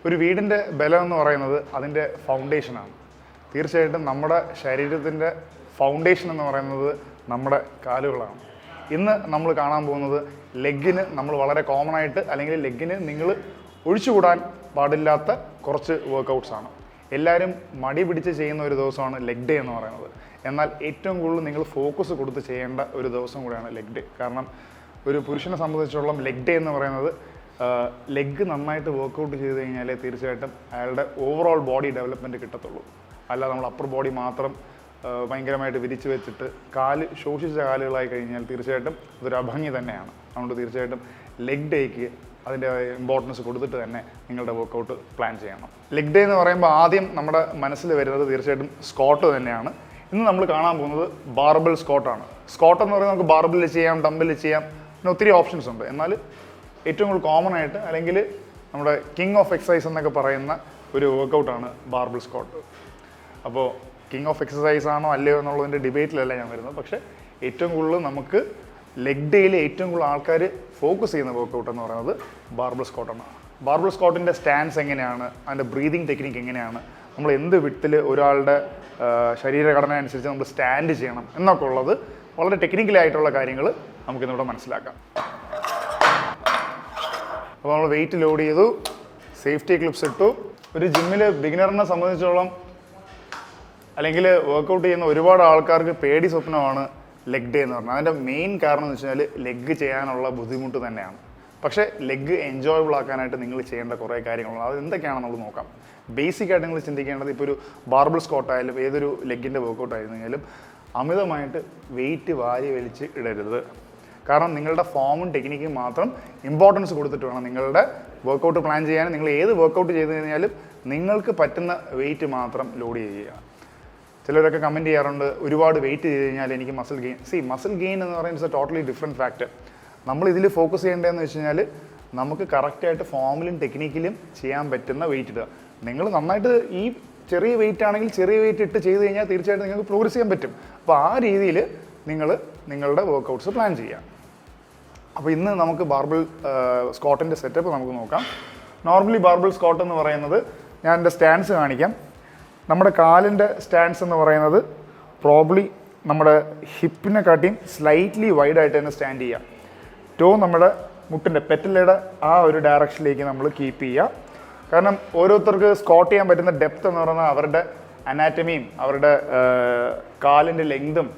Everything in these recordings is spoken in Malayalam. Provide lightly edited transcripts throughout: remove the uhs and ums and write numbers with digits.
ഒരു വീടിൻ്റെ ബലം എന്ന് പറയുന്നത് അതിൻ്റെ ഫൗണ്ടേഷനാണ്. തീർച്ചയായിട്ടും നമ്മുടെ ശരീരത്തിൻ്റെ ഫൗണ്ടേഷൻ എന്ന് പറയുന്നത് നമ്മുടെ കാലുകളാണ്. ഇന്ന് നമ്മൾ കാണാൻ പോകുന്നത് ലെഗിന് നമ്മൾ വളരെ കോമൺ ആയിട്ട് അല്ലെങ്കിൽ ലെഗിന് നിങ്ങൾ ഒഴിച്ചുകൂടാൻ പാടില്ലാത്ത കുറച്ച് വർക്കൗട്ട്സാണ്. എല്ലാവരും മടി പിടിച്ച് ചെയ്യുന്ന ഒരു ദിവസമാണ് ലെഗ് ഡേ എന്ന് പറയുന്നത്. എന്നാൽ ഏറ്റവും കൂടുതൽ നിങ്ങൾ ഫോക്കസ് കൊടുത്ത് ചെയ്യേണ്ട ഒരു ദിവസം കൂടിയാണ് ലെഗ് ഡേ. കാരണം ഒരു പുരുഷനെ സംബന്ധിച്ചിടത്തോളം ലെഗ് ഡേ എന്ന് പറയുന്നത് ലെഗ് നന്നായിട്ട് വർക്കൗട്ട് ചെയ്ത് കഴിഞ്ഞാലേ തീർച്ചയായിട്ടും അയാളുടെ ഓവറോൾ ബോഡി ഡെവലപ്മെൻറ്റ് കിട്ടത്തുള്ളൂ. അല്ലാതെ നമ്മൾ അപ്പർ ബോഡി മാത്രം ഭയങ്കരമായിട്ട് വിരിച്ച് വെച്ചിട്ട് ശോഷിച്ച കാലുകളായി കഴിഞ്ഞാൽ തീർച്ചയായിട്ടും അതൊരു അഭംഗി തന്നെയാണ്. അതുകൊണ്ട് തീർച്ചയായിട്ടും ലെഗ് ഡേക്ക് അതിൻ്റെ ഇമ്പോർട്ടൻസ് കൊടുത്തിട്ട് തന്നെ നിങ്ങളുടെ വർക്കൗട്ട് പ്ലാൻ ചെയ്യണം. ലെഗ് ഡേ എന്ന് പറയുമ്പോൾ ആദ്യം നമ്മുടെ മനസ്സിൽ വരുന്നത് തീർച്ചയായിട്ടും സ്ക്വാട്ട് തന്നെയാണ്. ഇന്ന് നമ്മൾ കാണാൻ പോകുന്നത് ബാർബിൾ സ്ക്വാട്ടാണ്. സ്ക്വാട്ട് എന്ന് പറയുന്നത് നമുക്ക് ബാർബിളിൽ ചെയ്യാം, ഡംബിളിൽ ചെയ്യാം, പിന്നെ ഒത്തിരി ഓപ്ഷൻസ് ഉണ്ട്. എന്നാൽ ഏറ്റവും കൂടുതൽ കോമൺ ആയിട്ട് അല്ലെങ്കിൽ നമ്മുടെ കിങ് ഓഫ് എക്സസൈസ് എന്നൊക്കെ പറയുന്ന ഒരു വർക്കൗട്ടാണ് ബാർബിൾ സ്ക്വാട്ട്. അപ്പോൾ കിങ് ഓഫ് എക്സസൈസ് ആണോ അല്ലയോ എന്നുള്ളതിൻ്റെ ഡിബേറ്റിലല്ല ഞാൻ വരുന്നത്. പക്ഷേ ഏറ്റവും കൂടുതൽ നമുക്ക് ലെഗ് ഡേയിൽ ഏറ്റവും കൂടുതൽ ആൾക്കാർ ഫോക്കസ് ചെയ്യുന്ന വർക്കൗട്ട് എന്ന് പറയുന്നത് ബാർബിൾ സ്ക്വാട്ടാണ്. ബാർബിൾ സ്ക്വാട്ടിൻ്റെ സ്റ്റാൻസ് എങ്ങനെയാണ്, അതിൻ്റെ ബ്രീതിങ് ടെക്നിക്ക് എങ്ങനെയാണ്, നമ്മൾ എന്ത് വിട്ടിൽ ഒരാളുടെ ശരീരഘടന അനുസരിച്ച് നമ്മൾ സ്റ്റാൻഡ് ചെയ്യണം എന്നൊക്കെ ഉള്ളത് വളരെ ടെക്നിക്കലായിട്ടുള്ള കാര്യങ്ങൾ നമുക്കിന്നിവിടെ മനസ്സിലാക്കാം. അപ്പോൾ നമ്മൾ വെയിറ്റ് ലോഡ് ചെയ്തു, സേഫ്റ്റി ക്ലിപ്സ് ഇട്ടു. ഒരു ജിമ്മിൽ ബിഗിനറിനെ സംബന്ധിച്ചോളം അല്ലെങ്കിൽ വർക്കൗട്ട് ചെയ്യുന്ന ഒരുപാട് ആൾക്കാർക്ക് പേടി സ്വപ്നമാണ് ലെഗ് ഡേ എന്ന് പറഞ്ഞാൽ. അതിൻ്റെ മെയിൻ കാരണം എന്ന് വെച്ച് കഴിഞ്ഞാൽ ലെഗ് ചെയ്യാനുള്ള ബുദ്ധിമുട്ട് തന്നെയാണ്. പക്ഷേ ലെഗ് എൻജോയബിൾ ആക്കാനായിട്ട് നിങ്ങൾ ചെയ്യേണ്ട കുറേ കാര്യങ്ങളുണ്ട്. അത് എന്തൊക്കെയാണെന്ന് നമ്മൾ നോക്കാം. ബേസിക് ആയിട്ട് നിങ്ങൾ ചിന്തിക്കേണ്ടത് ഇപ്പോൾ ഒരു ബാർബിൾ സ്ക്വാട്ട് ആയാലും ഏതൊരു ലെഗിൻ്റെ വർക്കൗട്ട് ആയിരുന്നെങ്കിലും അമിതമായിട്ട് വെയിറ്റ് വാരി വലിച്ച് ഇടരുത്. കാരണം നിങ്ങളുടെ ഫോമും ടെക്നിക്കും മാത്രം ഇമ്പോർട്ടൻസ് കൊടുത്തിട്ട് വേണം നിങ്ങളുടെ വർക്കൗട്ട് പ്ലാൻ ചെയ്യാൻ. നിങ്ങൾ ഏത് വർക്കൗട്ട് ചെയ്ത് കഴിഞ്ഞാലും നിങ്ങൾക്ക് പറ്റുന്ന വെയിറ്റ് മാത്രം ലോഡ് ചെയ്യുക. ചിലരൊക്കെ കമൻറ്റ് ചെയ്യാറുണ്ട്, ഒരുപാട് വെയിറ്റ് ചെയ്ത് കഴിഞ്ഞാൽ എനിക്ക് മസിൽ ഗെയിൻ. മസിൽ ഗെയിൻ എന്ന് പറയുന്നത് ടോട്ടലി ഡിഫറെൻറ്റ് ഫാക്ടർ. നമ്മൾ ഇതിൽ ഫോക്കസ് ചെയ്യേണ്ടതെന്ന് വെച്ച് കഴിഞ്ഞാൽ നമുക്ക് കറക്റ്റായിട്ട് ഫോമിലും ടെക്നിക്കിലും ചെയ്യാൻ പറ്റുന്ന വെയിറ്റ് ഇടുക. നിങ്ങൾ നന്നായിട്ട് ഈ ചെറിയ വെയിറ്റ് ആണെങ്കിൽ ചെറിയ വെയിറ്റ് ഇട്ട് ചെയ്ത് കഴിഞ്ഞാൽ തീർച്ചയായിട്ടും നിങ്ങൾക്ക് പ്രോഗ്രസ് ചെയ്യാൻ പറ്റും. അപ്പോൾ ആ രീതിയിൽ നിങ്ങൾ നിങ്ങളുടെ വർക്കൗട്ട്സ് പ്ലാൻ ചെയ്യുക. അപ്പോൾ ഇന്ന് നമുക്ക് ബാർബിൾ സ്ക്വാട്ടിൻ്റെ സെറ്റപ്പ് നമുക്ക് നോക്കാം. നോർമലി ബാർബിൾ സ്ക്വാട്ട് എന്ന് പറയുന്നത് ഞാൻ എൻ്റെ സ്റ്റാൻസ് കാണിക്കാം. നമ്മുടെ കാലിൻ്റെ സ്റ്റാൻസ് എന്ന് പറയുന്നത് പ്രോബ്ലി നമ്മുടെ ഹിപ്പിനെ കാട്ടിയും സ്ലൈറ്റ്ലി വൈഡായിട്ട് തന്നെ സ്റ്റാൻഡ് ചെയ്യുക. ടോ നമ്മുടെ മുട്ടിൻ്റെ പെറ്റലയുടെ ആ ഒരു ഡയറക്ഷനിലേക്ക് നമ്മൾ കീപ്പ് ചെയ്യുക. കാരണം ഓരോരുത്തർക്ക് സ്ക്വാട്ട് ചെയ്യാൻ പറ്റുന്ന ഡെപ്ത് എന്ന് പറയുന്നത് അവരുടെ അനാറ്റമിയും അവരുടെ കാലിൻ്റെ ലെങ്തും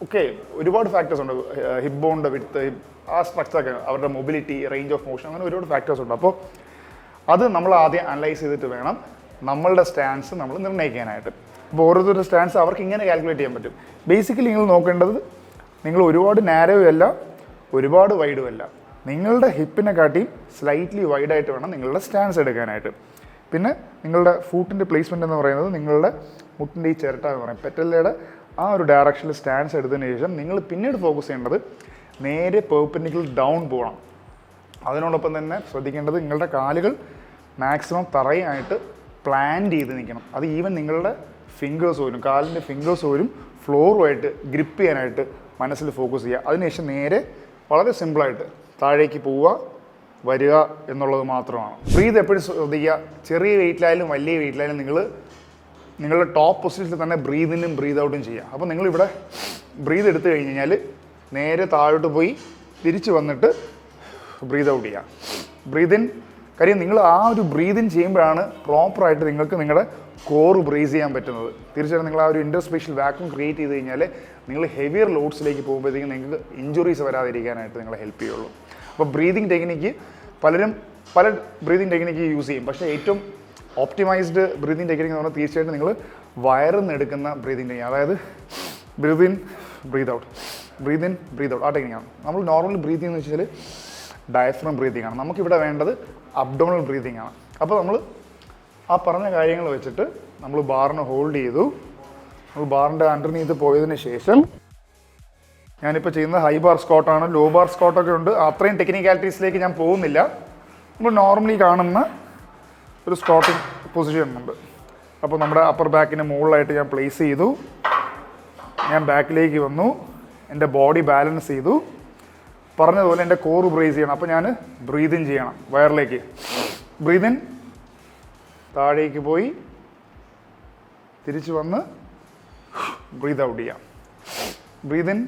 ഒക്കെ ഒരുപാട് ഫാക്ടേഴ്സ് ഉണ്ട്. ഹിപ്പ് ബോണിൻ്റെ വിഡ്ത്ത്, ആ സ്ട്രക്ചറൊക്കെ, അവരുടെ മൊബിലിറ്റി, റേഞ്ച് ഓഫ് മോഷൻ, അങ്ങനെ ഒരുപാട് ഫാക്ടേഴ്സ് ഉണ്ട്. അപ്പോൾ അത് നമ്മൾ ആദ്യം അനലൈസ് ചെയ്തിട്ട് വേണം നമ്മളുടെ സ്റ്റാൻസ് നമ്മൾ നിർണ്ണയിക്കാനായിട്ട്. അപ്പോൾ ഓരോരുത്തരുടെ സ്റ്റാൻസ് അവർക്ക് ഇങ്ങനെ കാൽക്കുലേറ്റ് ചെയ്യാൻ പറ്റും. ബേസിക്കലി നിങ്ങൾ നോക്കേണ്ടത് നിങ്ങൾ ഒരുപാട് നാരോയും അല്ല ഒരുപാട് വൈഡും അല്ല, നിങ്ങളുടെ ഹിപ്പിനെ കാട്ടി സ്ലൈറ്റ്ലി വൈഡായിട്ട് വേണം നിങ്ങളുടെ സ്റ്റാൻസ് എടുക്കാനായിട്ട്. പിന്നെ നിങ്ങളുടെ ഫൂട്ടിൻ്റെ പ്ലേസ്മെൻറ്റ് എന്ന് പറയുന്നത് നിങ്ങളുടെ മുട്ടിൻ്റെ ഈ ചിരട്ട എന്ന് പറയും പെറ്റലയുടെ ആ ഒരു ഡയറക്ഷനിൽ സ്റ്റാൻസ് എടുത്തതിന് ശേഷം നിങ്ങൾ പിന്നീട് ഫോക്കസ് ചെയ്യേണ്ടത് നേരെ പെർപെൻഡിക്കുലർ ഡൗൺ പോകണം. അതിനോടൊപ്പം തന്നെ ശ്രദ്ധിക്കേണ്ടത് നിങ്ങളുടെ കാലുകൾ മാക്സിമം തറയായിട്ട് പ്ലാൻ ചെയ്ത് നിൽക്കണം. അത് ഈവൻ നിങ്ങളുടെ ഫിംഗേഴ്സ് പോലും, കാലിൻ്റെ ഫിംഗേഴ്സ് പോലും ഫ്ലോറുമായിട്ട് ഗ്രിപ്പ് ചെയ്യാനായിട്ട് മനസ്സിൽ ഫോക്കസ് ചെയ്യുക. അതിനുശേഷം നേരെ വളരെ സിമ്പിളായിട്ട് താഴേക്ക് പോവുക, വരിക എന്നുള്ളത് മാത്രമാണ്. ബ്രീത്ത് എപ്പോഴും ശ്രദ്ധിക്കുക. ചെറിയ വെയിറ്റിലായാലും വലിയ വെയിറ്റിലായാലും നിങ്ങളുടെ ടോപ്പ് പൊസിഷനിൽ തന്നെ ബ്രീത്ത് ഇന്നും ബ്രീത്ത് ഔട്ടും ചെയ്യുക. അപ്പോൾ നിങ്ങളിവിടെ ബ്രീത്ത് എടുത്തു കഴിഞ്ഞ് കഴിഞ്ഞാൽ നേരെ താഴോട്ട് പോയി തിരിച്ച് വന്നിട്ട് ബ്രീത്ത് ഔട്ട് ചെയ്യുക. ബ്രീത്ത് ഇൻ, കാര്യം നിങ്ങൾ ആ ഒരു ബ്രീത്ത് ഇൻ ചെയ്യുമ്പോഴാണ് പ്രോപ്പറായിട്ട് നിങ്ങൾക്ക് നിങ്ങളുടെ കോറ് ബ്രീസ് ചെയ്യാൻ പറ്റുന്നത്. തീർച്ചയായിട്ടും നിങ്ങൾ ആ ഒരു ഇൻ്റർസ്പേഷ്യൽ വാക്യൂം ക്രിയേറ്റ് ചെയ്ത് കഴിഞ്ഞാൽ നിങ്ങൾ ഹെവിയർ ലോഡ്സിലേക്ക് പോകുമ്പോഴത്തേക്കും നിങ്ങൾക്ക് ഇഞ്ചുറീസ് വരാതിരിക്കാനായിട്ട് നിങ്ങളെ ഹെൽപ്പ് ചെയ്യുള്ളൂ. അപ്പോൾ ബ്രീതിങ് ടെക്നിക്ക് പലരും പല ബ്രീതിങ് ടെക്നിക്ക് യൂസ് ചെയ്യും. പക്ഷേ ഏറ്റവും ഓപ്റ്റിമൈസ്ഡ് ബ്രീതിങ് ടെക്നിക്ക് എന്ന് പറഞ്ഞാൽ തീർച്ചയായിട്ടും നിങ്ങൾ വയറിന്ന് എടുക്കുന്ന ബ്രീതിങ് ടെക്നിക്ക്, അതായത് breath in breath out, breath in breath out, ആ ടെക്നിക്കാണ്. നമ്മൾ നോർമൽ ബ്രീതിങ് എന്ന് വെച്ചാൽ ഡയഫ്രം ബ്രീതിങ് ആണ്. നമുക്കിവിടെ വേണ്ടത് അബ്ഡോമിനൽ ബ്രീതിങ് ആണ്. അപ്പോൾ നമ്മൾ ആ പറഞ്ഞ കാര്യങ്ങൾ വെച്ചിട്ട് നമ്മൾ ബാറിനെ ഹോൾഡ് ചെയ്തു. നമ്മൾ ബാറിൻ്റെ അണ്ടർനീത്ത് പോയതിന് ശേഷം ഞാനിപ്പോൾ ചെയ്യുന്നത് ഹൈ ബാർ സ്ക്വാട്ടാണ്. ലോ ബാർ സ്ക്വാട്ടൊക്കെ ഉണ്ട്. അത്രയും ടെക്നിക്കാലിറ്റീസിലേക്ക് ഞാൻ പോകുന്നില്ല. നമ്മൾ നോർമലി കാണുന്ന ഒരു സ്ക്വാട്ടിങ് പൊസിഷൻ ഉണ്ട്. അപ്പോൾ നമ്മുടെ അപ്പർ ബാക്കിൻ്റെ മുകളിലായിട്ട് ഞാൻ പ്ലേസ് ചെയ്തു. ഞാൻ ബാക്കിലേക്ക് വന്നു, എൻ്റെ ബോഡി ബാലൻസ് ചെയ്തു. പറഞ്ഞതുപോലെ എൻ്റെ കോറ് ബ്രേസ് ചെയ്യണം. അപ്പോൾ ഞാൻ ബ്രീത്ത് ഇൻ ചെയ്യണം വയറിലേക്ക്. ബ്രീത്ത് ഇൻ, താഴേക്ക് പോയി തിരിച്ചു വന്ന് ബ്രീത്ത് ഔട്ട് ചെയ്യാം. Breath in.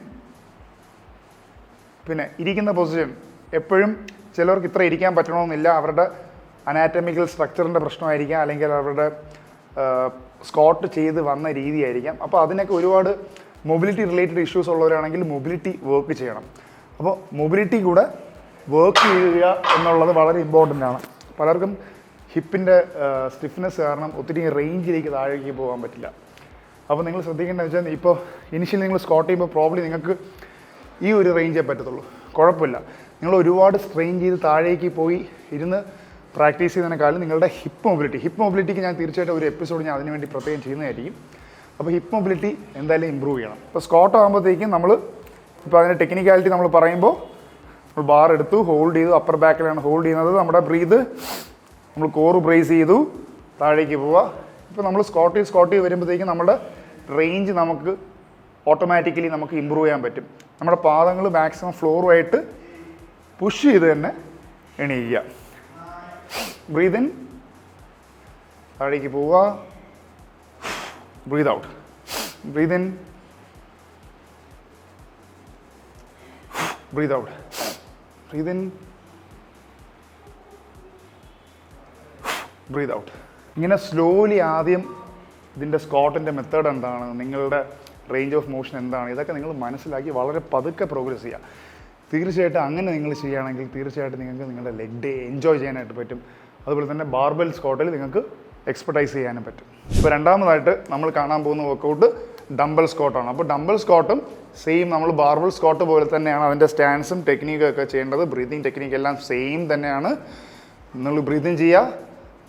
പിന്നെ ഇരിക്കുന്ന പൊസിഷൻ എപ്പോഴും ചിലർക്ക് ഇത്ര ഇരിക്കാൻ പറ്റണമെന്നില്ല. അവരുടെ അനാറ്റമിക്കൽ സ്ട്രക്ചറിൻ്റെ പ്രശ്നമായിരിക്കാം, അല്ലെങ്കിൽ അവരുടെ സ്കോട്ട് ചെയ്ത് വന്ന രീതിയായിരിക്കാം. അപ്പോൾ അതിനൊക്കെ ഒരുപാട് മൊബിലിറ്റി റിലേറ്റഡ് ഇഷ്യൂസ് ഉള്ളവരാണെങ്കിൽ മൊബിലിറ്റി വർക്ക് ചെയ്യണം. അപ്പോൾ മൊബിലിറ്റി കൂടെ വർക്ക് ചെയ്യുക എന്നുള്ളത് വളരെ ഇമ്പോർട്ടൻ്റ് ആണ്. പലർക്കും ഹിപ്പിൻ്റെ സ്റ്റിഫ്നെസ് കാരണം ഒത്തിരി റേഞ്ചിലേക്ക് താഴേക്ക് പോകാൻ പറ്റില്ല. അപ്പോൾ നിങ്ങൾ ശ്രദ്ധിക്കേണ്ടത് വെച്ചാൽ, ഇപ്പോൾ ഇനിഷ്യലി നിങ്ങൾ സ്കോട്ട് ചെയ്യുമ്പോൾ പ്രോബ്ലി നിങ്ങൾക്ക് ഈ ഒരു റേഞ്ചേ പറ്റത്തുള്ളൂ. കുഴപ്പമില്ല, നിങ്ങൾ ഒരുപാട് സ്ട്രെയിൻ ചെയ്ത് താഴേക്ക് പോയി ഇരുന്ന് പ്രാക്ടീസ് ചെയ്യുന്നതിനേക്കാളും നിങ്ങളുടെ ഹിപ്പ് മൊബിലിറ്റിക്ക് ഞാൻ തീർച്ചയായിട്ടും ഒരു എപ്പിസോഡ് ഞാൻ അതിനുവേണ്ടി പ്രത്യേകം ചെയ്യുന്നതായിരിക്കും. അപ്പോൾ ഹിപ്പ് മൊബിലിറ്റി എന്തായാലും ഇമ്പ്രൂവ് ചെയ്യണം. ഇപ്പോൾ സ്കോട്ട് ആകുമ്പോഴത്തേക്കും നമ്മൾ ഇപ്പോൾ അതിൻ്റെ ടെക്നിക്കാലിറ്റി നമ്മൾ പറയുമ്പോൾ നമ്മൾ ബാർ എടുത്തു, ഹോൾഡ് ചെയ്തു, അപ്പർ ബാക്കിലാണ് ഹോൾഡ് ചെയ്യുന്നത്. നമ്മുടെ ബ്രീത്ത് നമ്മൾ കോറ് ബ്രേസ് ചെയ്തു, താഴേക്ക് പോവുക. ഇപ്പോൾ നമ്മൾ സ്കോട്ട് ചെയ്ത് വരുമ്പോഴത്തേക്കും നമ്മുടെ റേഞ്ച് നമുക്ക് ഓട്ടോമാറ്റിക്കലി നമുക്ക് ഇമ്പ്രൂവ് ചെയ്യാൻ പറ്റും. നമ്മുടെ പാദങ്ങൾ മാക്സിമം ഫ്ലോറുമായിട്ട് പുഷ് ചെയ്ത് തന്നെ എണീക്കുക. ബ്രീത്ത് ഇൻ, താഴേക്ക് പോവുക, breath out. Breath in, breath out. Breath in, breath out. ഇങ്ങനെ സ്ലോലി ആദ്യം ഇതിൻ്റെ സ്കോട്ടിൻ്റെ മെത്തേഡ് എന്താണ്, നിങ്ങളുടെ റേഞ്ച് ഓഫ് മോഷൻ എന്താണ്, ഇതൊക്കെ നിങ്ങൾ മനസ്സിലാക്കി വളരെ പതുക്കെ പ്രോഗ്രസ് ചെയ്യുക. തീർച്ചയായിട്ടും അങ്ങനെ നിങ്ങൾ ചെയ്യുകയാണെങ്കിൽ തീർച്ചയായിട്ടും നിങ്ങൾക്ക് നിങ്ങളുടെ ലെഗ് ഡേ എൻജോയ് ചെയ്യാനായിട്ട് പറ്റും. അതുപോലെ തന്നെ ബാർബെൽ സ്കോട്ടിൽ നിങ്ങൾക്ക് എക്സ്പെർട്ടൈസ് ചെയ്യാനും പറ്റും. ഇപ്പോൾ രണ്ടാമതായിട്ട് നമ്മൾ കാണാൻ പോകുന്ന വർക്കൗട്ട് ഡംബൽ സ്കോട്ടാണ്. അപ്പോൾ ഡംബൽ സ്കോട്ടും സെയിം നമ്മൾ ബാർബൽ സ്കോട്ട് പോലെ തന്നെയാണ്. അതിൻ്റെ സ്റ്റാൻസും ടെക്നിക്കും ഒക്കെ ചെയ്യേണ്ടത്, ബ്രീതിങ് ടെക്നിക്ക് എല്ലാം സെയിം തന്നെയാണ്. നിങ്ങൾ ബ്രീതിങ് ചെയ്യുക,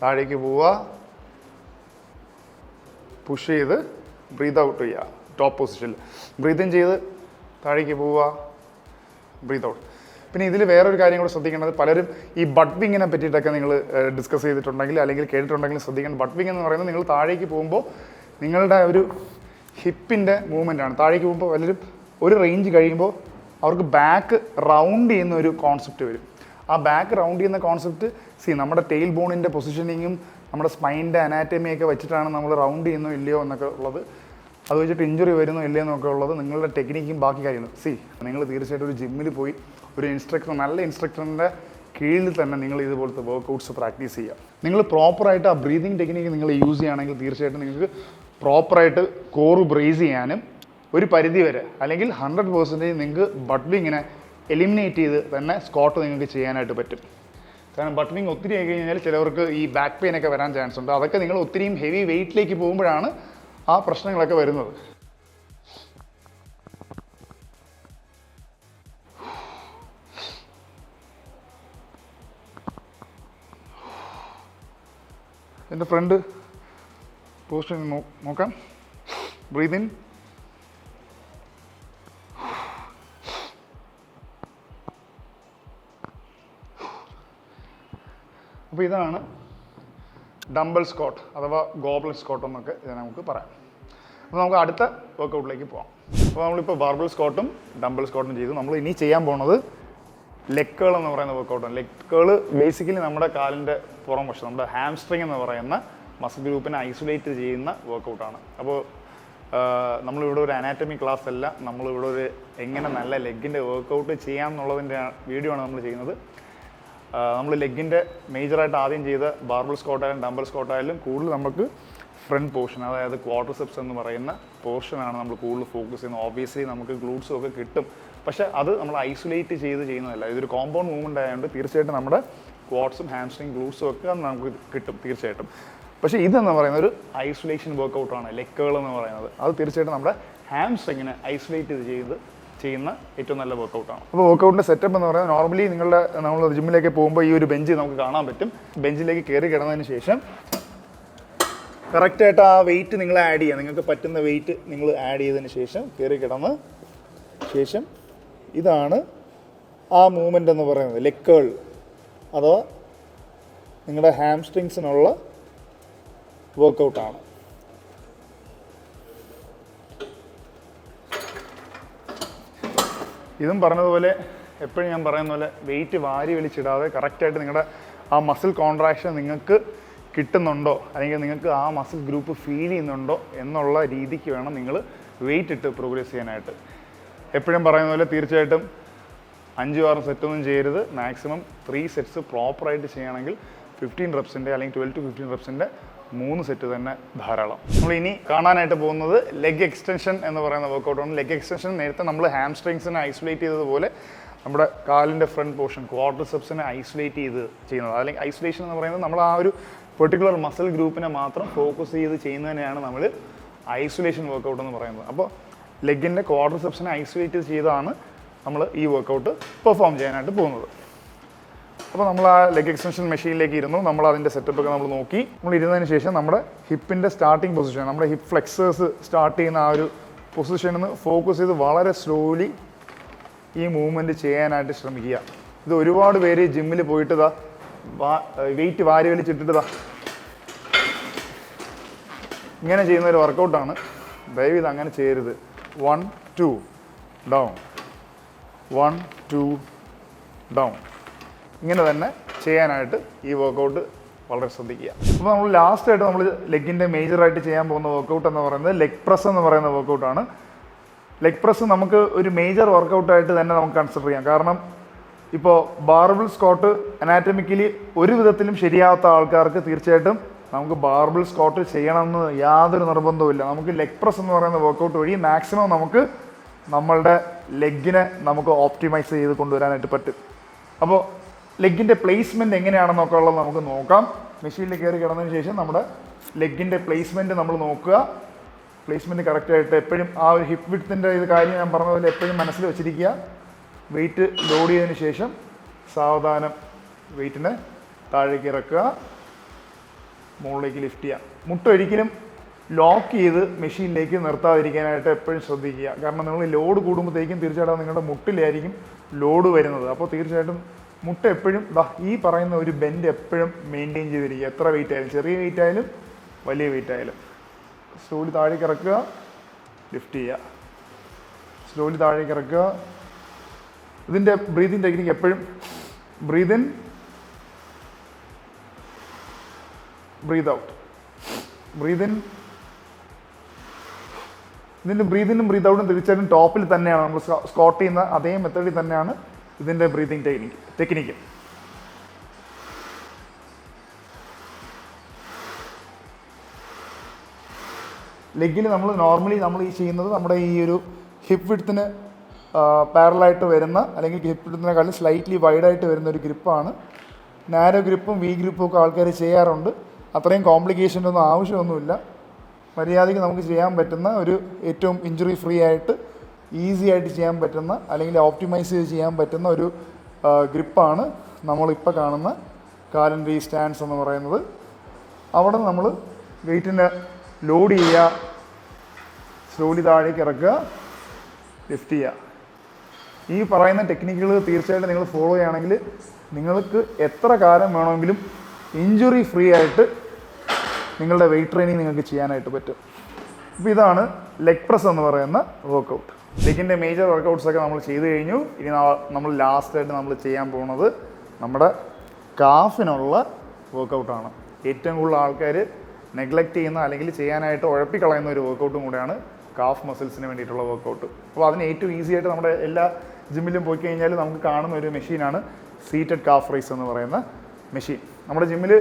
താഴേക്ക് പോവുക, പുഷ് ചെയ്ത് ബ്രീത്ത് ഔട്ട് ചെയ്യുക ടോപ്പ് പൊസിഷനിൽ. ബ്രീതിങ് ചെയ്ത് താഴേക്ക് പോവുക, ബ്രീത്ത് ഔട്ട്. പിന്നെ ഇതിൽ വേറൊരു കാര്യം കൂടെ ശ്രദ്ധിക്കേണ്ടത്, പലരും ഈ ബട്ട് വിങ്ങിനെ പറ്റിയിട്ടൊക്കെ നിങ്ങൾ ഡിസ്കസ് ചെയ്തിട്ടുണ്ടെങ്കിൽ അല്ലെങ്കിൽ കേട്ടിട്ടുണ്ടെങ്കിൽ ശ്രദ്ധിക്കണം. ബട്ട് വിങ് എന്ന് പറയുന്നത് നിങ്ങൾ താഴേക്ക് പോകുമ്പോൾ നിങ്ങളുടെ ഒരു ഹിപ്പിൻ്റെ മൂവ്മെൻ്റ് ആണ്. താഴേക്ക് പോകുമ്പോൾ പലരും ഒരു റേഞ്ച് കഴിയുമ്പോൾ അവർക്ക് ബാക്ക് റൗണ്ട് ചെയ്യുന്ന ഒരു കോൺസെപ്റ്റ് വരും. ആ ബാക്ക് റൗണ്ട് ചെയ്യുന്ന കോൺസെപ്റ്റ് നമ്മുടെ ടെയിൽ ബോണിൻ്റെ പൊസിഷനിങ്ങും നമ്മുടെ സ്പൈൻ്റെ അനാറ്റമിയൊക്കെ വെച്ചിട്ടാണ് നമ്മൾ റൗണ്ട് ചെയ്യുന്നോ ഇല്ലയോ എന്നൊക്കെ ഉള്ളത്. അത് വെച്ചിട്ട് ഇഞ്ചുറി വരുന്നോ ഇല്ലയോ എന്നൊക്കെ ഉള്ളത് നിങ്ങളുടെ ടെക്നിക്കും ബാക്കി കാര്യങ്ങളും. നിങ്ങൾ തീർച്ചയായിട്ടും ഒരു ജിമ്മിൽ പോയി ഒരു നല്ല ഇൻസ്ട്രക്ടറിൻ്റെ കീഴിൽ തന്നെ നിങ്ങൾ ഇതുപോലത്തെ വർക്കൗട്ട്സ് പ്രാക്ടീസ് ചെയ്യുക. നിങ്ങൾ പ്രോപ്പറായിട്ട് ആ ബ്രീതിങ് ടെക്നിക്ക് നിങ്ങൾ യൂസ് ചെയ്യുകയാണെങ്കിൽ തീർച്ചയായിട്ടും നിങ്ങൾക്ക് പ്രോപ്പറായിട്ട് കോറ് ബ്രേസ് ചെയ്യാനും ഒരു പരിധി വരെ അല്ലെങ്കിൽ 100% നിങ്ങൾക്ക് ബട്ട് വിങ്ങിനെ എലിമിനേറ്റ് ചെയ്ത് തന്നെ സ്കോട്ട് നിങ്ങൾക്ക് ചെയ്യാനായിട്ട് പറ്റും. കാരണം ബട്ട് വിങ് ഒത്തിരി ആയി കഴിഞ്ഞാൽ ചിലവർക്ക് ഈ ബാക്ക് പെയിൻ ഒക്കെ വരാൻ ചാൻസ് ഉണ്ട്. അതൊക്കെ നിങ്ങൾ ഒത്തിരിയും ഹെവി വെയിറ്റിലേക്ക് പോകുമ്പോഴാണ് ആ പ്രശ്നങ്ങളൊക്കെ വരുന്നത്. എൻ്റെ ഫ്രണ്ട് പോസ്റ്റ് നോക്കാം. ബ്രീത്ത് ഇൻ, അപ്പോൾ ഇതാണ് ഡംബൽ സ്കോട്ട് അഥവാ ഗോബ്ലറ്റ് സ്കോട്ട് എന്നൊക്കെ ഇത് നമുക്ക് പറയാം. അപ്പോൾ നമുക്ക് അടുത്ത വർക്കൗട്ടിലേക്ക് പോകാം. അപ്പോൾ നമ്മളിപ്പോൾ ബാർബൽ സ്കോട്ടും ഡംബൽ സ്കോട്ടും ചെയ്തു. നമ്മൾ ഇനി ചെയ്യാൻ പോകുന്നത് ലെഗ് കേൾ എന്ന് പറയുന്ന വർക്കൗട്ടാണ്. ലെഗ് കേൾ ബേസിക്കലി നമ്മുടെ കാലിൻ്റെ പുറം വശം, നമ്മുടെ ഹാംസ്ട്രിങ് എന്ന് പറയുന്ന മസിൽ ഗ്രൂപ്പിനെ ഐസൊലേറ്റ് ചെയ്യുന്ന വർക്കൗട്ടാണ്. അപ്പോൾ നമ്മളിവിടെ ഒരു അനാറ്റമി ക്ലാസ് അല്ല, നമ്മളിവിടെ ഒരു എങ്ങനെ നല്ല ലെഗിൻ്റെ വർക്കൗട്ട് ചെയ്യാം എന്നുള്ളതിൻ്റെ വീഡിയോ ആണ് നമ്മൾ ചെയ്യുന്നത്. നമ്മൾ ലെഗിൻ്റെ മേജറായിട്ട് ആദ്യം ചെയ്ത ബാർബൽ സ്കോട്ടായാലും ഡംബൽ സ്കോട്ടായാലും കൂടുതൽ നമുക്ക് ഫ്രണ്ട് പോർഷൻ, അതായത് ക്വാഡ്രിസെപ്സ് എന്ന് പറയുന്ന പോർഷനാണ് നമ്മൾ കൂടുതൽ ഫോക്കസ് ചെയ്യുന്നത്. ഓബിയസ്ലി നമുക്ക് ഗ്ലൂട്ട്സും ഒക്കെ കിട്ടും, പക്ഷേ അത് നമ്മൾ ഐസൊലേറ്റ് ചെയ്ത് ചെയ്യുന്നതല്ല. ഇതൊരു കോമ്പൗണ്ട് മൂവ്മെൻ്റ് ആയതുകൊണ്ട് തീർച്ചയായിട്ടും നമ്മുടെ ക്വാഡ്സും ഹാംസ്ട്രിങ് ഗ്ലൂട്ട്സും ഒക്കെ നമുക്ക് കിട്ടും തീർച്ചയായിട്ടും. പക്ഷേ ഇതെന്ന് പറയുന്ന ഒരു ഐസൊലേഷൻ വർക്കൗട്ടാണ് ലെഗ് കേൾ എന്ന് പറയുന്നത്. അത് തീർച്ചയായിട്ടും നമ്മുടെ ഹാംസ്ട്രിങ്ങിനെ ഐസൊലേറ്റ് ചെയ്ത് ചെയ്യുന്ന ഏറ്റവും നല്ല വർക്കൗട്ടാണ്. അപ്പോൾ വർക്കൗട്ടിൻ്റെ സെറ്റപ്പ് എന്ന് പറയുന്നത് നോർമലി നമ്മൾ ജിമ്മിലേക്ക് പോകുമ്പോൾ ഈ ഒരു ബെഞ്ച് നമുക്ക് കാണാൻ പറ്റും. ബെഞ്ചിലേക്ക് കയറി കിടന്നതിന് ശേഷം കറക്റ്റായിട്ട് ആ വെയിറ്റ് നിങ്ങൾ ആഡ് ചെയ്യുക. നിങ്ങൾക്ക് പറ്റുന്ന വെയിറ്റ് നിങ്ങൾ ആഡ് ചെയ്തതിന് ശേഷം കയറി കിടന്ന് ശേഷം ഇതാണ് ആ മൂവ്മെൻ്റ് എന്ന് പറയുന്നത് ലെഗ് കേൾ അഥവാ നിങ്ങളുടെ ഹാംസ്ട്രിങ്സിനുള്ള വർക്കൗട്ടാണ്. ഇതും പറഞ്ഞതുപോലെ എപ്പോഴും ഞാൻ പറയുന്ന പോലെ വെയിറ്റ് വാരി വലിച്ചിടാതെ കറക്റ്റായിട്ട് നിങ്ങളുടെ ആ മസിൽ കോൺട്രാക്ഷൻ നിങ്ങൾക്ക് കിട്ടുന്നുണ്ടോ അല്ലെങ്കിൽ നിങ്ങൾക്ക് ആ മസിൽ ഗ്രൂപ്പ് ഫീൽ ചെയ്യുന്നുണ്ടോ എന്നുള്ള രീതിക്ക് വേണം നിങ്ങൾ വെയിറ്റ് ഇട്ട് പ്രോഗ്രസ് ചെയ്യാനായിട്ട്. എപ്പോഴും പറയുന്ന പോലെ തീർച്ചയായിട്ടും 5-6 സെറ്റൊന്നും ചെയ്യരുത്. മാക്സിമം 3 സെറ്റ്സ് പ്രോപ്പറായിട്ട് ചെയ്യുകയാണെങ്കിൽ 15 റെപ്സിൻ്റെ അല്ലെങ്കിൽ 12 to 15 റെപ്സിൻ്റെ 3 സെറ്റ് തന്നെ ധാരാളം. നമ്മൾ ഇനി കാണാനായിട്ട് പോകുന്നത് ലെഗ് എക്സ്റ്റൻഷൻ എന്ന് പറയുന്ന വർക്കൗട്ടാണ്. ലെഗ് എക്സ്റ്റൻഷൻ നേരത്തെ നമ്മൾ ഹാംസ്ട്രിങ്സിനെ ഐസൊലേറ്റ് ചെയ്തതുപോലെ നമ്മുടെ കാലിൻ്റെ ഫ്രണ്ട് പോർഷൻ ക്വാഡ്രിസെപ്സിനെ ഐസൊലേറ്റ് ചെയ്ത് ചെയ്യുന്നത്. അല്ലെങ്കിൽ ഐസൊലേഷൻ എന്ന് പറയുന്നത് നമ്മൾ ആ ഒരു പെർട്ടിക്കുലർ മസിൽ ഗ്രൂപ്പിനെ മാത്രം ഫോക്കസ് ചെയ്ത് ചെയ്യുന്നതിനെയാണ് നമ്മൾ ഐസൊലേഷൻ വർക്കൗട്ട് എന്ന് പറയുന്നത്. അപ്പോൾ ലെഗിൻ്റെ ക്വാഡ്രിസെപ്സിനെ ഐസൊലേറ്റ് ചെയ്താണ് നമ്മൾ ഈ വർക്കൗട്ട് പെർഫോം ചെയ്യാനായിട്ട് പോകുന്നത്. അപ്പോൾ നമ്മൾ ആ ലെഗ് എക്സ്റ്റൻഷൻ മെഷീനിലേക്ക് ഇരുന്നു. നമ്മൾ അതിൻ്റെ സെറ്റപ്പൊക്കെ നമ്മൾ നോക്കി. നമ്മൾ ഇരുന്നതിന് ശേഷം നമ്മുടെ ഹിപ്പിൻ്റെ സ്റ്റാർട്ടിങ് പൊസിഷൻ, നമ്മുടെ ഹിപ്പ് ഫ്ലെക്സേഴ്സ് സ്റ്റാർട്ട് ചെയ്യുന്ന ആ ഒരു പൊസിഷനിൽ നിന്ന് ഫോക്കസ് ചെയ്ത് വളരെ സ്ലോലി ഈ മൂവ്മെൻറ്റ് ചെയ്യാനായിട്ട് ശ്രമിക്കുക. ഇത് ഒരുപാട് പേര് ജിമ്മിൽ പോയിട്ട് വെയിറ്റ് വാരി വലിച്ചിട്ടിട്ട് ഇങ്ങനെ ചെയ്യുന്ന ഒരു വർക്കൗട്ടാണ്. ദയവ് ഇത് അങ്ങനെ ചെയ്യരുത്. 1 2 ഡൗൺ, 1 2 ഡൗൺ, ഇങ്ങനെ തന്നെ ചെയ്യാനായിട്ട് ഈ വർക്കൗട്ട് വളരെ ശ്രദ്ധിക്കുക. അപ്പോൾ നമ്മൾ ലാസ്റ്റായിട്ട് നമ്മൾ ലെഗിൻ്റെ മേജറായിട്ട് ചെയ്യാൻ പോകുന്ന വർക്കൗട്ട് എന്ന് പറയുന്നത് ലെഗ് പ്രസ് എന്ന് പറയുന്ന വർക്കൗട്ടാണ്. ലെഗ് പ്രസ് നമുക്ക് ഒരു മേജർ വർക്കൗട്ടായിട്ട് തന്നെ നമുക്ക് കൺസിഡർ ചെയ്യാം. കാരണം ഇപ്പോൾ ബാർബിൾ സ്ക്വാട്ട് അനാറ്റമിക്കലി ഒരു വിധത്തിലും ശരിയാവാത്ത ആൾക്കാർക്ക് തീർച്ചയായിട്ടും നമുക്ക് ബാർബിൾ സ്ക്വാട്ട് ചെയ്യണമെന്ന് യാതൊരു നിർബന്ധവുമില്ല. നമുക്ക് ലെഗ് പ്രസ് എന്ന് പറയുന്ന വർക്കൗട്ട് വഴി മാക്സിമം നമുക്ക് നമ്മളുടെ ലെഗിനെ നമുക്ക് ഓപ്റ്റിമൈസ് ചെയ്ത് കൊണ്ടുവരാനായിട്ട് പറ്റും. അപ്പോൾ ലെഗിൻ്റെ പ്ലേസ്മെൻറ്റ് എങ്ങനെയാണെന്നൊക്കെ ഉള്ളത് നമുക്ക് നോക്കാം. മെഷീനിൽ കയറി കിടന്നതിന് ശേഷം നമ്മുടെ ലെഗിൻ്റെ പ്ലേസ്മെൻറ്റ് നമ്മൾ നോക്കുക. പ്ലേസ്മെൻറ്റ് കറക്റ്റായിട്ട് എപ്പോഴും ആ ഒരു ഹിപ്പ് വിഡ്ത്തിൻ്റെ ഇത് കാര്യം ഞാൻ പറഞ്ഞ പോലെ എപ്പോഴും മനസ്സിൽ വെച്ചിരിക്കുക. വെയിറ്റ് ലോഡ് ചെയ്തതിന് ശേഷം സാവധാനം വെയിറ്റിനെ താഴേക്ക് ഇറക്കുക, മുകളിലേക്ക് ലിഫ്റ്റ് ചെയ്യുക. മുട്ട ഒരിക്കലും ലോക്ക് ചെയ്ത് മെഷീനിലേക്ക് നിർത്താതിരിക്കാനായിട്ട് എപ്പോഴും ശ്രദ്ധിക്കുക. കാരണം നിങ്ങൾ ലോഡ് കൂടുമ്പോഴത്തേക്കും തീർച്ചയായിട്ടും നിങ്ങളുടെ മുട്ടിലായിരിക്കും ലോഡ് വരുന്നത്. അപ്പോൾ തീർച്ചയായിട്ടും മുട്ട എപ്പോഴും ഈ പറയുന്ന ഒരു ബെൻഡ് എപ്പോഴും മെയിൻറ്റെയിൻ ചെയ്തിരിക്കുക. എത്ര വെയിറ്റ് ആയാലും, ചെറിയ വെയിറ്റ് ആയാലും വലിയ വെയിറ്റ് ആയാലും. സ്ലോലി താഴേക്ക് ഇറക്കുക, ലിഫ്റ്റ് ചെയ്യുക, സ്ലോലി താഴേക്ക് ഇറക്കുക. ഇതിൻ്റെ ബ്രീതിങ് ടെക്നിക്ക് എപ്പോഴും breath in, breath out, breath in. ഇതിൻ്റെ ബ്രീതിനും ബ്രീത് ഔട്ടും തീർച്ചയായിട്ടും ടോപ്പിൽ തന്നെയാണ് നമ്മൾ സ്ക്വാട്ട് ചെയ്യുന്ന അതേ മെത്തേഡിൽ തന്നെയാണ് ഇതിൻ്റെ ബ്രീതിങ് ടെക്നിക്ക്. ലെഗിൽ നമ്മൾ നോർമലി നമ്മൾ ഈ ചെയ്യുന്നത് നമ്മുടെ ഈ ഒരു ഹിപ്പ് വിഡ്ത്തിന് പാരലായിട്ട് വരുന്ന അല്ലെങ്കിൽ ഹിപ്പ് വിഡ്ത്തിനെക്കാളും സ്ലൈറ്റ്ലി വൈഡായിട്ട് വരുന്ന ഒരു ഗ്രിപ്പാണ്. നാരോ ഗ്രിപ്പും വി ഗ്രിപ്പും ഒക്കെ ആൾക്കാർ ചെയ്യാറുണ്ട്. അത്രയും കോംപ്ലിക്കേഷൻ്റെ ഒന്നും ആവശ്യമൊന്നുമില്ല. മര്യാദയ്ക്ക് നമുക്ക് ചെയ്യാൻ പറ്റുന്ന ഒരു ഏറ്റവും ഇഞ്ചുറി ഫ്രീ ആയിട്ട് ഈസി ആയിട്ട് ചെയ്യാൻ പറ്റുന്ന അല്ലെങ്കിൽ ഓപ്റ്റിമൈസ് ചെയ്ത് ചെയ്യാൻ പറ്റുന്ന ഒരു ഗ്രിപ്പാണ് നമ്മളിപ്പോൾ കാണുന്ന കാലൻഡറി സ്റ്റാൻഡ്സ് എന്ന് പറയുന്നത്. അവിടെ നമ്മൾ വെയിറ്റിനെ ലോഡ് ചെയ്യുക, സ്ലോലി താഴേക്ക് ഇറക്കുക, ലിഫ്റ്റ് ചെയ്യുക. ഈ പറയുന്ന ടെക്നിക്കുകൾ തീർച്ചയായിട്ടും നിങ്ങൾ ഫോളോ ചെയ്യുകയാണെങ്കിൽ നിങ്ങൾക്ക് എത്ര കാലം വേണമെങ്കിലും ഇഞ്ചുറി ഫ്രീ ആയിട്ട് നിങ്ങളുടെ വെയിറ്റ് ട്രെയിനിങ് നിങ്ങൾക്ക് ചെയ്യാനായിട്ട് പറ്റും. അപ്പോൾ ഇതാണ് ലെഗ് പ്രസ് എന്ന് പറയുന്ന വർക്കൗട്ട്. ലെഗിൻ്റെ മേജർ വർക്കൗട്ട്സൊക്കെ നമ്മൾ ചെയ്ത് കഴിഞ്ഞു. ഇനി നമ്മൾ ലാസ്റ്റായിട്ട് നമ്മൾ ചെയ്യാൻ പോകുന്നത് നമ്മുടെ കാഫിനുള്ള വർക്കൗട്ടാണ്. ഏറ്റവും കൂടുതൽ ആൾക്കാർ നെഗ്ലക്റ്റ് ചെയ്യുന്ന അല്ലെങ്കിൽ ചെയ്യാനായിട്ട് ഉഴപ്പിക്കളയുന്ന ഒരു വർക്കൗട്ടും കൂടെയാണ് കാഫ് മസിൽസിന് വേണ്ടിയിട്ടുള്ള വർക്കൗട്ട്. അപ്പോൾ അതിന് ഏറ്റവും ഈസി ആയിട്ട് നമ്മുടെ എല്ലാ ജിമ്മിലും പോയി കഴിഞ്ഞാൽ നമുക്ക് കാണുന്ന ഒരു മെഷീനാണ് സീറ്റഡ് കാഫ് റൈസ് എന്ന് പറയുന്ന മെഷീൻ. നമ്മുടെ ജിമ്മിൽ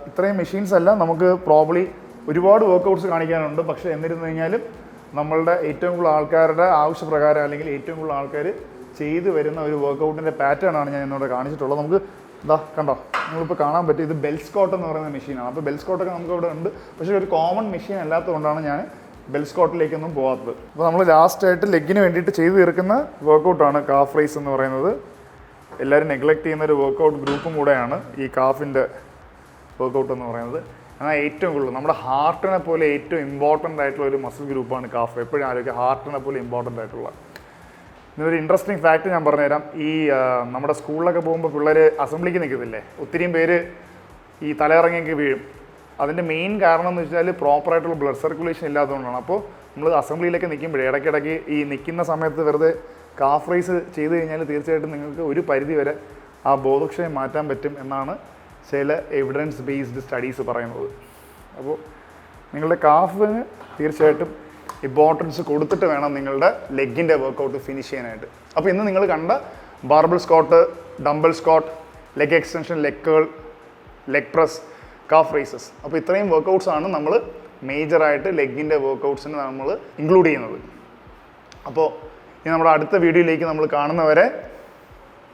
ഇത്രയും മെഷീൻസ് അല്ല, നമുക്ക് പ്രോബ്ലി ഒരുപാട് വർക്കൗട്ട്സ് കാണിക്കാനുണ്ട്. പക്ഷേ എന്നിരുന്നു കഴിഞ്ഞാലും നമ്മളുടെ ഏറ്റവും കൂടുതൽ ആൾക്കാരുടെ ആവശ്യപ്രകാരം അല്ലെങ്കിൽ ഏറ്റവും കൂടുതൽ ആൾക്കാർ ചെയ്തു വരുന്ന ഒരു വർക്കൗട്ടിൻ്റെ പാറ്റേൺ ആണ് ഞാൻ ഇന്നോട് കാണിച്ചിട്ടുള്ളത്. നമുക്ക് കണ്ടോ, നിങ്ങളിപ്പോൾ കാണാൻ പറ്റും. ഇത് ബെൽ സ്ക്വാട്ട് എന്ന് പറയുന്ന മെഷീനാണ്. അപ്പോൾ ബെൽ സ്ക്വാട്ടൊക്കെ നമുക്ക് ഇവിടെ ഉണ്ട്. പക്ഷേ ഒരു കോമൺ മെഷീൻ അല്ലാത്തതുകൊണ്ടാണ് ഞാൻ ബെൽ സ്ക്വാട്ടിലേക്കൊന്നും പോകാത്തത്. അപ്പോൾ നമ്മൾ ലാസ്റ്റായിട്ട് ലെഗിന് വേണ്ടിയിട്ട് ചെയ്തു തീർക്കുന്ന വർക്കൗട്ടാണ് കാഫ് റൈസ് എന്ന് പറയുന്നത്. എല്ലാവരും നെഗ്ലക്റ്റ് ചെയ്യുന്ന ഒരു വർക്കൗട്ട് ഗ്രൂപ്പും കൂടെയാണ് ഈ കാഫിൻ്റെ വർക്കൗട്ട് എന്ന് പറയുന്നത്. എന്നാൽ ഏറ്റവും കൂടുതൽ നമ്മുടെ ഹാർട്ടിനെ പോലെ ഏറ്റവും ഇമ്പോർട്ടൻ്റ് ആയിട്ടുള്ള ഒരു മസിൽ ഗ്രൂപ്പാണ് കാഫ്. എപ്പോഴും ആലോചിക്കുക, ഹാർട്ടിനെ പോലെ ഇമ്പോർട്ടൻ്റ് ആയിട്ടുള്ള. ഇതൊരു ഇൻട്രസ്റ്റിംഗ് ഫാക്റ്റ് ഞാൻ പറഞ്ഞുതരാം. ഈ നമ്മുടെ സ്കൂളിലൊക്കെ പോകുമ്പോൾ പിള്ളേർ അസംബ്ലിക്ക് നിൽക്കത്തില്ലേ, ഒത്തിരിയും പേര് ഈ തലയിറങ്ങിയൊക്കെ വീഴും. അതിൻ്റെ മെയിൻ കാരണം എന്ന് വെച്ചാൽ പ്രോപ്പറായിട്ടുള്ള ബ്ലഡ് സർക്കുലേഷൻ ഇല്ലാത്തതുകൊണ്ടാണ്. അപ്പോൾ നമ്മൾ അസംബ്ലിയിലൊക്കെ നിൽക്കുമ്പോഴേ ഇടയ്ക്കിടയ്ക്ക് ഈ നിൽക്കുന്ന സമയത്ത് വെറുതെ കാഫ് റൈസ് ചെയ്ത് കഴിഞ്ഞാൽ തീർച്ചയായിട്ടും നിങ്ങൾക്ക് ഒരു പരിധി വരെ ആ ബോധക്ഷയം മാറ്റാൻ പറ്റും എന്നാണ് ചില എവിഡൻസ് ബേസ്ഡ് സ്റ്റഡീസ് പറയുന്നത്. അപ്പോൾ നിങ്ങളുടെ കാഫിന് തീർച്ചയായിട്ടും ഇമ്പോർട്ടൻസ് കൊടുത്തിട്ട് വേണം നിങ്ങളുടെ ലെഗിൻ്റെ വർക്കൗട്ട് ഫിനിഷ് ചെയ്യാനായിട്ട്. അപ്പോൾ ഇന്ന് നിങ്ങൾ കണ്ട barbell squat, dumbbell squat, leg extension, leg curl, leg press, calf raises, അപ്പോൾ ഇത്രയും വർക്കൗട്ട്സ് ആണ് നമ്മൾ മേജറായിട്ട് ലെഗിൻ്റെ വർക്കൗട്ട്സിന് നമ്മൾ ഇൻക്ലൂഡ് ചെയ്യുന്നത്. അപ്പോൾ ഇനി നമ്മുടെ അടുത്ത വീഡിയോയിലേക്ക് നമ്മൾ കാണുന്നവരെ